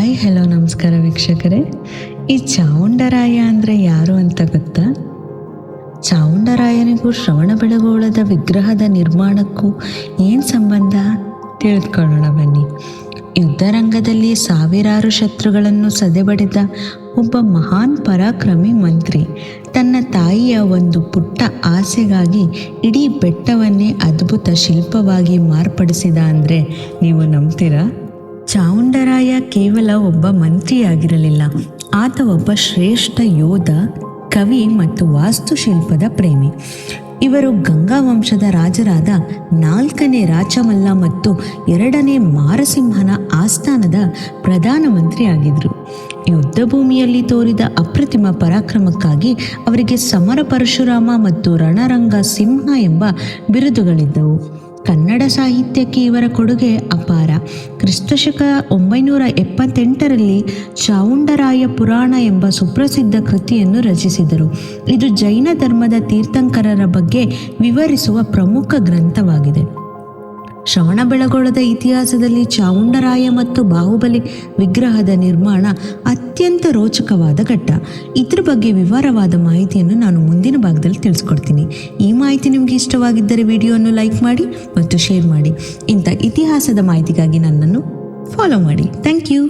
Hi hello ನಮಸ್ಕಾರ ವೀಕ್ಷಕರೇ. ಈ ಚಾವುಂಡರಾಯ ಅಂದರೆ ಯಾರು ಅಂತ ಗೊತ್ತಾ? ಚಾವುಂಡರಾಯನಿಗೂ ಶ್ರವಣಬೆಳಗೊಳದ ವಿಗ್ರಹದ ನಿರ್ಮಾಣಕ್ಕೂ ಏನು ಸಂಬಂಧ ತಿಳಿದುಕೊಳ್ಳೋಣ ಬನ್ನಿ. ಯುದ್ಧರಂಗದಲ್ಲಿ ಸಾವಿರಾರು ಶತ್ರುಗಳನ್ನು ಸದೆಬಡಿದ ಒಬ್ಬ ಮಹಾನ್ ಪರಾಕ್ರಮಿ ಮಂತ್ರಿ ತನ್ನ ತಾಯಿಯ ಒಂದು ಪುಟ್ಟ ಆಸೆಗಾಗಿ ಇಡೀ ಬೆಟ್ಟವನ್ನೇ ಅದ್ಭುತ ಶಿಲ್ಪವಾಗಿ ಮಾರ್ಪಡಿಸಿದ ಅಂದರೆ ನೀವು ನಂಬ್ತೀರಾ? ಚಾವುಂಡರಾಯ ಕೇವಲ ಒಬ್ಬ ಮಂತ್ರಿಯಾಗಿರಲಿಲ್ಲ, ಆತ ಒಬ್ಬ ಶ್ರೇಷ್ಠ ಯೋಧ, ಕವಿ ಮತ್ತು ವಾಸ್ತುಶಿಲ್ಪದ ಪ್ರೇಮಿ. ಇವರು ಗಂಗಾ ವಂಶದ ರಾಜರಾದ 4ನೇ ರಾಚಮಲ್ಲ ಮತ್ತು 2ನೇ ಮಾರಸಿಂಹನ ಆಸ್ಥಾನದ ಪ್ರಧಾನಮಂತ್ರಿ ಆಗಿದ್ದರು. ಯುದ್ಧ ಭೂಮಿಯಲ್ಲಿ ತೋರಿದ ಅಪ್ರತಿಮ ಪರಾಕ್ರಮಕ್ಕಾಗಿ ಅವರಿಗೆ ಸಮರ ಪರಶುರಾಮ ಮತ್ತು ರಣರಂಗ ಸಿಂಹ ಎಂಬ ಬಿರುದುಗಳಿದ್ದವು. ಕನ್ನಡ ಸಾಹಿತ್ಯಕ್ಕೆ ಇವರ ಕೊಡುಗೆ ಅಪಾರ. ಕ್ರಿಸ್ತಶಕ 978ರಲ್ಲಿ ಚಾವುಂಡರಾಯ ಪುರಾಣ ಎಂಬ ಸುಪ್ರಸಿದ್ಧ ಕೃತಿಯನ್ನು ರಚಿಸಿದರು. ಇದು ಜೈನ ಧರ್ಮದ ತೀರ್ಥಂಕರರ ಬಗ್ಗೆ ವಿವರಿಸುವ ಪ್ರಮುಖ ಗ್ರಂಥವಾಗಿದೆ. ಶ್ರವಣಬೆಳಗೊಳದ ಇತಿಹಾಸದಲ್ಲಿ ಚಾವುಂಡರಾಯ ಮತ್ತು ಬಾಹುಬಲಿ ವಿಗ್ರಹದ ನಿರ್ಮಾಣ ಅತ್ಯಂತ ರೋಚಕವಾದ ಘಟ್ಟ. ಇದ್ರ ಬಗ್ಗೆ ವಿವರವಾದ ಮಾಹಿತಿಯನ್ನು ನಾನು ಮುಂದಿನ ಭಾಗದಲ್ಲಿ ತಿಳಿಸ್ಕೊಡ್ತೀನಿ. ಈ ಮಾಹಿತಿ ನಿಮಗೆ ಇಷ್ಟವಾಗಿದ್ದರೆ ವಿಡಿಯೋವನ್ನು ಲೈಕ್ ಮಾಡಿ ಮತ್ತು ಶೇರ್ ಮಾಡಿ. ಇಂಥ ಇತಿಹಾಸದ ಮಾಹಿತಿಗಾಗಿ ನನ್ನನ್ನು ಫಾಲೋ ಮಾಡಿ. Thank you.